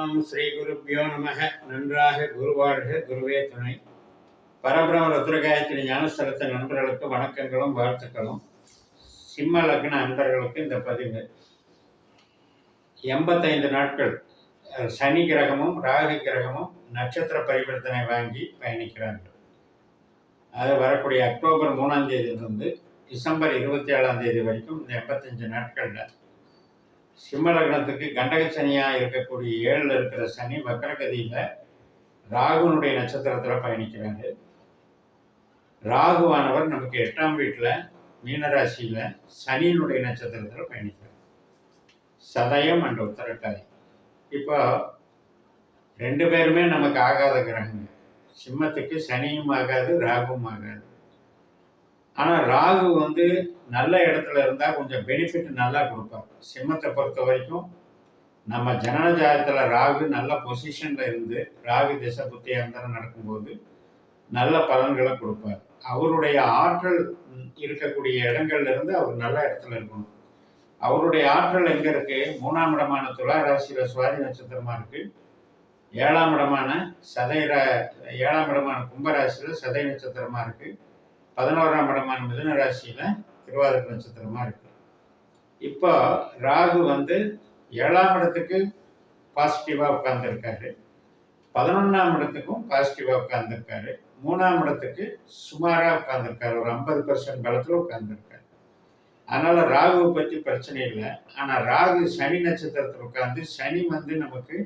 ஓம் ஸ்ரீ குருப்பியோ நமக. நன்றாக குருவாழ்க, குருவே துணை. பரபிரம ருத்ரகாயத்ரி ஞானஸ்தலத்த நண்பர்களுக்கு வணக்கங்களும் வாழ்த்துக்களும். சிம்ம லக்ன அன்பர்களுக்கு இந்த பதிவு 85 நாட்கள் சனி கிரகமும் ராகு கிரகமும் நட்சத்திர பரிவர்த்தனை வாங்கி பயணிக்கிறார்கள். அது வரக்கூடிய அக்டோபர் 3ஆம் தேதியிலிருந்து டிசம்பர் 27ஆம் தேதி வரைக்கும் இந்த 85 நாட்களில் சிம்ம லக்னத்துக்கு கண்டக சனியாக இருக்கக்கூடிய 7ல் இருக்கிற சனி வக்கரகதியில் ராகுனுடைய நட்சத்திரத்தில் பயணிக்கிறாரு. ராகுவானவர் நமக்கு 8ஆம் வீட்டில் மீனராசியில் சனியினுடைய நட்சத்திரத்தில் பயணிக்கிறார். சதயம் அண்ட் உத்தரட்டாதி. இப்போ 2 பேருமே நமக்கு ஆகாத கிரகங்க. சிம்மத்துக்கு சனியும் ஆகாது, ராகுவும் ஆகாது. ஆனால் ராகு நல்ல இடத்துல இருந்தால் கொஞ்சம் பெனிஃபிட் நல்லா கொடுப்பார். சிம்மத்தை பொறுத்த வரைக்கும் நம்ம ஜனன ஜாதகத்தில் ராகு நல்ல பொசிஷனில் இருந்து ராகு திசை புத்தி அந்தரம் நடக்கும்போது நல்ல பலன்களை கொடுப்பார். அவருடைய ஆற்றல் இருக்கக்கூடிய இடங்கள்ல இருந்து அவர் நல்ல இடத்துல இருக்கணும். அவருடைய ஆற்றல் எங்கே இருக்குது? 3ஆம் இடமான துலா ராசியில் சுவாதி நட்சத்திரமாக இருக்குது. 7ஆம் இடமான 7ஆம் இடமான கும்பராசியில் சதய நட்சத்திரமாக இருக்குது. 11ஆம் இடமான மிதுன ராசியில் திருவாதிரை நட்சத்திரமாக இருக்குது. இப்போ ராகு 7ஆம் இடத்துக்கு பாசிட்டிவாக உட்கார்ந்துருக்காரு, 11ஆம் இடத்துக்கும் பாசிட்டிவாக உட்கார்ந்துருக்காரு, 3ஆம் இடத்துக்கு சுமாராக உட்கார்ந்துருக்காரு, ஒரு 50% பலத்தில் உட்கார்ந்துருக்காரு. அதனால் ராகுவை பற்றி பிரச்சனை இல்லை. ஆனால் ராகு சனி நட்சத்திரத்தில் உட்கார்ந்து சனி நமக்கு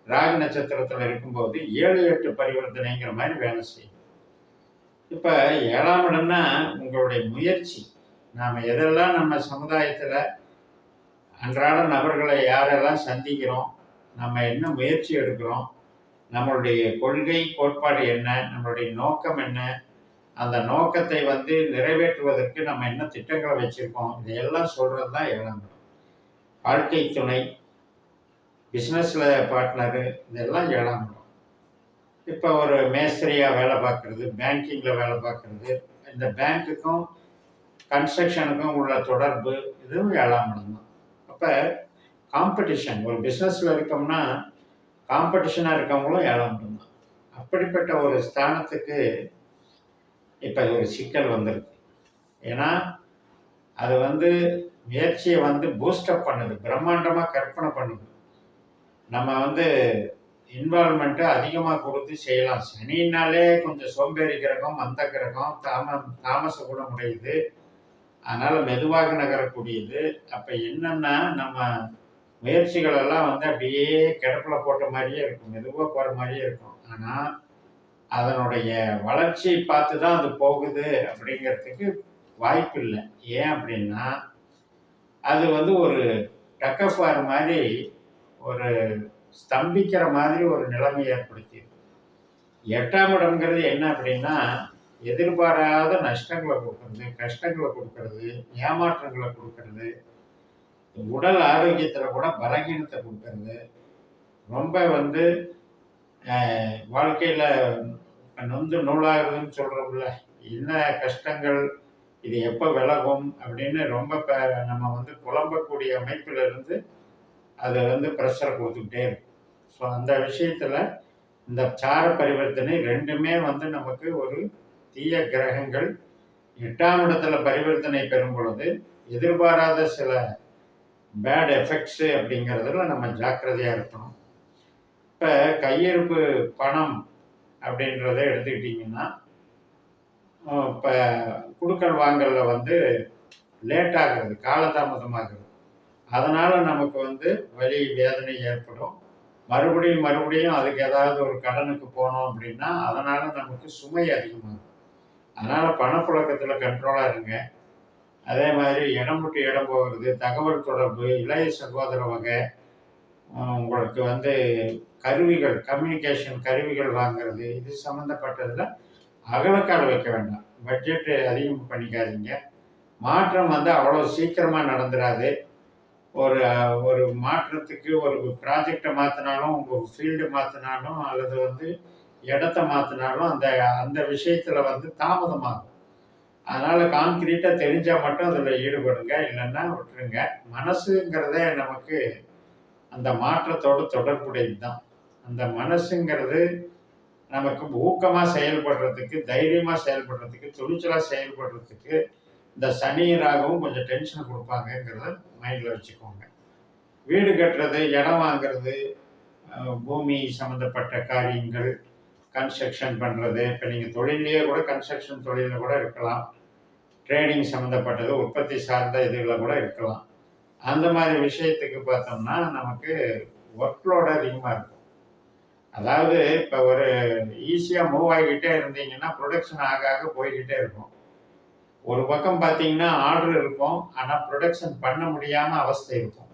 ராகு நட்சத்திரத்தில் இருக்கும்போது 7-8 பரிவர்த்தனைங்கிற மாதிரி வேலை செய்யும். இப்போ 7ஆம் இடம்னா உங்களுடைய முயற்சி. நாம் எதெல்லாம் நம்ம சமுதாயத்தில் அன்றாட நபர்களை யாரெல்லாம் சந்திக்கிறோம், நம்ம என்ன முயற்சி எடுக்கிறோம், நம்மளுடைய கொள்கை கோட்பாடு என்ன, நம்மளுடைய நோக்கம் என்ன, அந்த நோக்கத்தை நிறைவேற்றுவதற்கு நம்ம என்ன திட்டங்களை வச்சுருக்கோம், இதையெல்லாம் சொல்கிறது தான் 7ஆம் இடம். வாழ்க்கை துணை, பிஸ்னஸில் பார்ட்னரு, இதெல்லாம் 7ஆம் இடம். இப்போ ஒரு மேஸ்திரியாக வேலை பார்க்குறது, பேங்கிங்கில் வேலை பார்க்குறது, இந்த பேங்க்குக்கும் கன்ஸ்ட்ரக்ஷனுக்கும் உள்ள தொடர்பு, இதுவும் 7ஆம் இடம் தான். அப்போ காம்படிஷன், ஒரு பிஸ்னஸில் இருக்கோம்னா காம்படிஷனாக இருக்கவங்களும் 7ஆம் இடம் தான். அப்படிப்பட்ட ஒரு ஸ்தானத்துக்கு இப்போ ஒரு சிக்கல் வந்திருக்கு. ஏன்னா அது முயற்சியை பூஸ்டப் பண்ணுது, பிரம்மாண்டமாக கற்பனை பண்ணுது. நம்ம இன்வால்மெண்ட்டை அதிகமாக கொடுத்து செய்யலாம். சனினாலே கொஞ்சம் சோம்பேறி கிரகம், மந்த கிரகம், தாமச குணம் உடையது. அதனால் மெதுவாக நகரக்கூடியது. அப்போ என்னென்னா நம்ம முயற்சிகளெல்லாம் அப்படியே கிடப்பில் போட்ட மாதிரியே இருக்கும், மெதுவாக போகிற மாதிரியே இருக்கும். ஆனால் அதனுடைய வளர்ச்சியை பார்த்து தான் அது போகுது அப்படிங்கிறதுக்கு வாய்ப்பு இல்லை. ஏன் அப்படின்னா அது ஒரு டக்கஃபார் மாதிரி, ஒரு ஸ்தம்பிக்கிற மாதிரி ஒரு நிலைமை ஏற்படுத்தியது. 8ஆம் இடம்ங்கிறது என்ன அப்படின்னா எதிர்பாராத நஷ்டங்களை கொடுக்கறது, கஷ்டங்களை கொடுக்கறது, ஏமாற்றங்களை கொடுக்கறது, உடல் ஆரோக்கியத்தில் கூட பலகீனத்தை கொடுக்கறது, ரொம்ப வாழ்க்கையில் நொந்து நூலாகுதுன்னு சொல்கிறோம்ல, என்ன கஷ்டங்கள், இது எப்போ விலகும் அப்படின்னு ரொம்ப நம்ம புலம்பக்கூடிய அமைப்பில் இருந்து அது ப்ரெஷரை கொடுத்துக்கிட்டே இருக்கும். ஸோ அந்த விஷயத்தில் இந்த சார பரிவர்த்தனை ரெண்டுமே நமக்கு ஒரு தீய கிரகங்கள் 8ஆம் இடத்துல பரிவர்த்தனை பெறும் பொழுது எதிர்பாராத சில பேட் எஃபெக்ட்ஸு அப்படிங்கிறதுல நம்ம ஜாக்கிரதையாக இருக்கணும். இப்போ கையிருப்பு பணம் அப்படின்றத எடுத்துக்கிட்டிங்கன்னா, இப்போ குடுக்கல் வாங்கலில் லேட் ஆகிறது, காலதாமதமாகிறது. அதனால் நமக்கு வலி வேதனை ஏற்படும். மறுபடியும் அதுக்கு ஏதாவது ஒரு கடனுக்கு போனோம் அப்படின்னா அதனால் நமக்கு சுமை அதிகமாகும். அதனால் பணப்புழக்கத்தில் கண்ட்ரோலாக இருங்க. அதே மாதிரி இடம் விட்டு இடம் போகிறது, தகவல் தொடர்பு, இளைய சகோதர வகை, உங்களுக்கு கருவிகள், கம்யூனிகேஷன் கருவிகள் வாங்கிறது, இது சம்மந்தப்பட்டதில் அகலக்கால் வைக்க வேண்டாம். பட்ஜெட்டு அதிகம் பண்ணிக்காதீங்க. மாற்றம் அவ்வளோ சீக்கிரமாக நடந்துடாது. ஒரு மாற்றத்துக்கு ஒரு ப்ராஜெக்டை மாற்றினாலும், உங்கள் ஃபீல்டு மாற்றினாலும், அல்லது இடத்த மாற்றினாலும் அந்த விஷயத்தில் தாமதமாகும். அதனால் கான்க்ரீட்டாக தெரிஞ்சால் மட்டும் அதில் ஈடுபடுங்க, இல்லைன்னா விட்டுருங்க. மனசுங்கிறதே நமக்கு அந்த மாற்றத்தோடு தொடர்புடையது தான். அந்த மனசுங்கிறது நமக்கு ஊக்கமாக செயல்படுறதுக்கு, தைரியமாக செயல்படுறதுக்கு, துணிச்சலாக செயல்படுறதுக்கு இந்த சனி ராகுவும் கொஞ்சம் டென்ஷனை கொடுப்பாங்கங்கிறத மைண்டில் வச்சுக்கோங்க. வீடு கட்டுறது, இடம் வாங்கிறது, பூமி சம்மந்தப்பட்ட காரியங்கள், கன்ஸ்ட்ரக்ஷன் பண்ணுறது, இப்போ நீங்கள் தொழிலையே கூட கன்ஸ்ட்ரக்ஷன் தொழிலில் கூட இருக்கலாம், ட்ரேடிங் சம்மந்தப்பட்டது, உற்பத்தி சார்ந்த இதில் கூட இருக்கலாம். அந்த மாதிரி விஷயத்துக்கு பார்த்தோம்னா நமக்கு ஒர்க் லோடு அதிகமாக இருக்கும். அதாவது இப்போ ஒரு ஈஸியாக மூவ் ஆகிக்கிட்டே இருந்தீங்கன்னா ப்ரொடக்ஷன் ஆக ஆக போய்கிட்டே இருக்கும். ஒரு பக்கம் பார்த்தீங்கன்னா ஆர்டர் இருக்கும், ஆனால் ப்ரொடக்ஷன் பண்ண முடியாமல் அவஸ்தை இருக்கும்.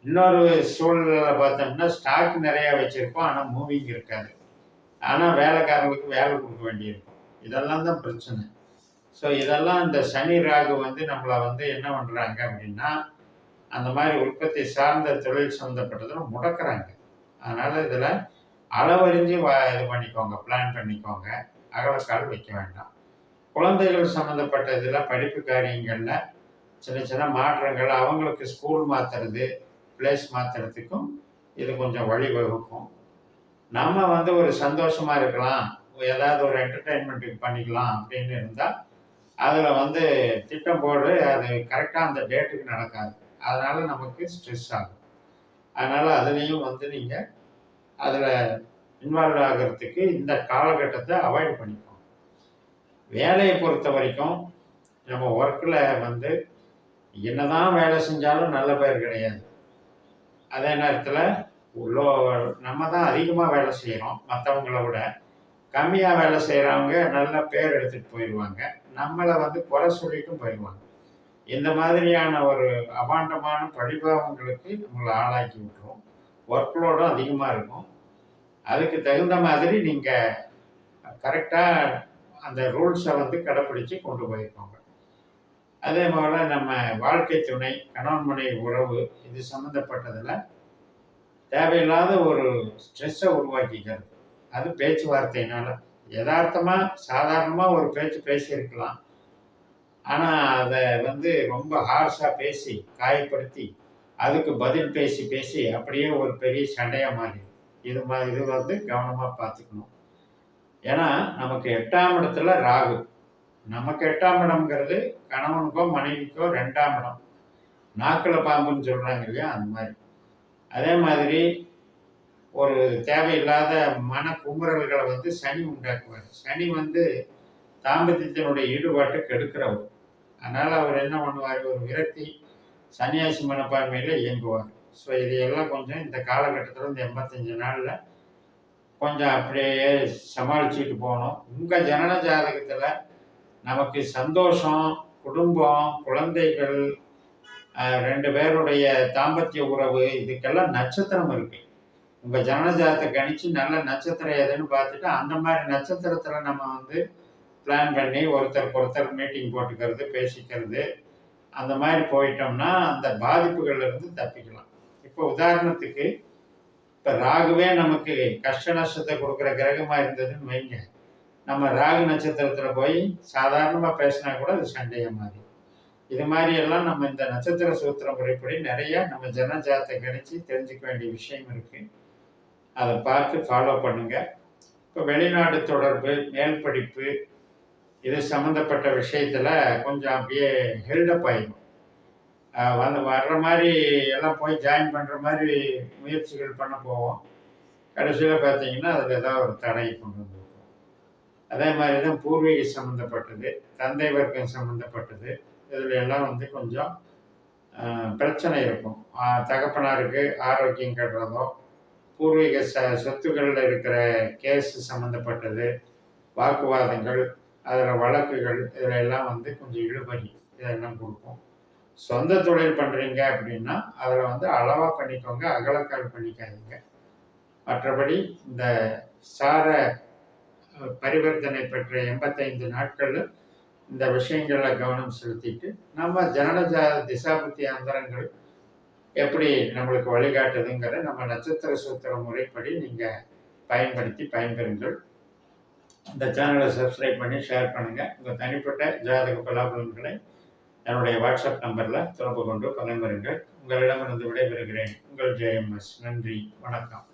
இன்னொரு சூழ்நிலை பார்த்தோம்னா ஸ்டாக் நிறையா வச்சுருப்போம், ஆனால் மூவிங் இருக்காது. ஆனால் வேலைக்காரங்களுக்கு வேலை கொடுக்க வேண்டியிருக்கும். இதெல்லாம் தான் பிரச்சனை. ஸோ இதெல்லாம் இந்த சனி ராகு வந்து நம்மளை வந்து என்ன பண்ணுறாங்க அப்படின்னா, அந்த மாதிரி உற்பத்தி சார்ந்த தொழில் சம்மந்தப்பட்டதில் முடக்கிறாங்க. அதனால் இதில் அளவறிஞ்சு இது பண்ணிக்கோங்க, பிளான் பண்ணிக்கோங்க, அகலக்கால் வைக்க வேண்டாம். குழந்தைகள் சம்மந்தப்பட்ட இதில் படிப்பு காரியங்களில் சின்ன சின்ன மாற்றங்கள், அவங்களுக்கு ஸ்கூல் மாற்றுறது, பிளேஸ் மாற்றுறதுக்கும் இது கொஞ்சம் வழிவகுக்கும். நம்ம வந்து ஒரு சந்தோஷமாக இருக்கலாம், ஏதாவது ஒரு என்டர்டெயின்மெண்ட்டுக்கு பண்ணிக்கலாம் அப்படின்னு இருந்தால் அதில் வந்து திட்டம் போடு, அது கரெக்டாக அந்த டேட்டுக்கு நடக்காது. அதனால் நமக்கு ஸ்ட்ரெஸ் ஆகும். அதனால் அதுலேயும் வந்து நீங்கள் அதில் இன்வால்வ் ஆகிறதுக்கு இந்த காலகட்டத்தை அவாய்ட் பண்ணிக்கோங்க. வேலையை பொறுத்த வரைக்கும் நம்ம ஒர்க்கில் வந்து என்னதான் வேலை செஞ்சாலும் நல்ல பேர் கிடையாது. அதே நேரத்தில் நம்ம தான் அதிகமாக வேலை செய்கிறோம், மற்றவங்கள விட கம்மியாக வேலை செய்கிறவங்க நல்ல பேர் எடுத்துகிட்டு போயிடுவாங்க, நம்மளை வந்து குறை சொல்லிட்டும் போயிடுவாங்க. இந்த மாதிரியான ஒரு அபாண்டமான பழிபாவங்களுக்கு நம்மளை ஆளாக்கி விட்டுரும். ஒர்க் லோடும் அதிகமாக இருக்கும். அதுக்கு தகுந்த மாதிரி நீங்கள் கரெக்டாக அந்த ரூல்ஸை வந்து கடைப்பிடிச்சு கொண்டு போயிருக்கோங்க. அதே போல் நம்ம வாழ்க்கை துணை, கணவன் மனைவி உறவு, இது சம்மந்தப்பட்டதில் தேவையில்லாத ஒரு ஸ்ட்ரெஸ்ஸை உருவாக்கிக்கிறது. அது பேச்சுவார்த்தையினால் யதார்த்தமாக சாதாரணமாக ஒரு பேச்சு பேசியிருக்கலாம், ஆனால் அதை வந்து ரொம்ப ஹார்ஷாக பேசி காயப்படுத்தி அதுக்கு பதில் பேசி பேசி அப்படியே ஒரு பெரிய சண்டையாக மாறிடும். இது வந்து கவனமாக பார்த்துக்கணும். ஏன்னா நமக்கு 8ஆம் இடத்துல ராகு. நமக்கு 8ஆம் இடம்ங்கிறது கணவனுக்கோ மனைவிக்கோ 2ஆம் இடம். நாக்கில் பாம்புன்னு சொல்கிறாங்க இல்லையா, அந்த மாதிரி. அதே மாதிரி ஒரு தேவையில்லாத மன குமுறல்களை வந்து சனி உண்டாக்குவார். சனி வந்து தாம்பத்தியத்தினுடைய ஈடுபாட்டை கெடுக்கிறவர். அதனால் அவர் என்ன பண்ணுவார், ஒரு விரக்தி சன்னியாசி மனப்பான்மையில் இயங்குவார். ஸோ இதையெல்லாம் கொஞ்சம் இந்த காலகட்டத்தில் இந்த 85 நாளில் கொஞ்சம் அப்படியே சமாளிச்சுட்டு போகணும். உங்கள் ஜனன ஜாதகத்தில் நமக்கு சந்தோஷம், குடும்பம், குழந்தைகள், 2 பேருடைய தாம்பத்திய உறவு, இதுக்கெல்லாம் நட்சத்திரம் இருக்குது. உங்கள் ஜனன ஜாதகத்தை கணிச்சு நல்ல நட்சத்திரம் எதுன்னு பார்த்துட்டு அந்த மாதிரி நட்சத்திரத்தில் நம்ம வந்து பிளான் பண்ணி ஒருத்தருக்கு ஒருத்தர் மீட்டிங் போட்டுக்கிறது, பேசிக்கிறது, அந்த மாதிரி போயிட்டோம்னா அந்த பாதிப்புகள்லேருந்து தப்பிக்கலாம். இப்போ உதாரணத்துக்கு இப்போ ராகுவே நமக்கு கஷ்ட நஷ்டத்தை கொடுக்குற கிரகமாக இருந்ததுன்னு வைங்க, நம்ம ராகு நட்சத்திரத்தில் போய் சாதாரணமாக பேசினா கூட அது சண்டையாக மாறி. இது மாதிரியெல்லாம் நம்ம இந்த நட்சத்திர சூத்திர முறைப்படி நிறையா நம்ம ஜனஜாத்தை கணிச்சு தெரிஞ்சுக்க வேண்டிய விஷயம் இருக்குது. அதை பார்த்து ஃபாலோ பண்ணுங்கள். இப்போ வெளிநாடு தொடர்பு, மேல் படிப்பு, இது சம்மந்தப்பட்ட விஷயத்தில் கொஞ்சம் அப்படியே ஹெல்டப் ஆகிடும். வர்ற மாதிரி எல்லாம் போய் ஜாயின் பண்ணுற மாதிரி முயற்சிகள் பண்ண போவோம். கடைசியில் பார்த்தீங்கன்னா அதில் ஏதாவது ஒரு தடையை கொண்டு வந்துருக்கும். அதே மாதிரி தான் பூர்வீக சம்மந்தப்பட்டது, தந்தை வர்க்கம் சம்மந்தப்பட்டது, இதில் எல்லாம் வந்து கொஞ்சம் பிரச்சனை இருக்கும். தகப்பனாருக்கு ஆரோக்கியம் கெடுறதோ, பூர்வீக சொத்துக்களில் இருக்கிற கேஸ் சம்மந்தப்பட்டது, வாக்குவாதங்கள், அதில் வழக்குகள், இதில் எல்லாம் வந்து கொஞ்சம் இழுபறி இதெல்லாம் கொடுக்கும். சொந்த தொழில் பண்ணுறீங்க அப்படின்னா அதில் வந்து அளவாக பண்ணிக்கோங்க, அகலக்கால் பண்ணிக்காதீங்க. மற்றபடி இந்த சார பரிவர்த்தனை பெற்ற 85 நாட்களில் இந்த விஷயங்களில் கவனம் செலுத்திட்டு நம்ம ஜனனஜாத திசாபுத்தி அந்தரங்கள் எப்படி நம்மளுக்கு வழிகாட்டுதுங்கிற நம்ம நட்சத்திர சூத்திர முறைப்படி நீங்கள் பயன்படுத்தி பயன்பெறுங்கள். இந்த சேனலை சப்ஸ்கிரைப் பண்ணி ஷேர் பண்ணுங்கள். உங்கள் தனிப்பட்ட ஜாதக பலாபலன்களை என்னுடைய வாட்ஸ்அப் நம்பரில் தொடர்பு கொண்டு பலன் பெறுங்கள். உங்களிடமிருந்து விடைபெறுகிறேன். உங்கள் ஜெயம்எஸ். நன்றி, வணக்கம்.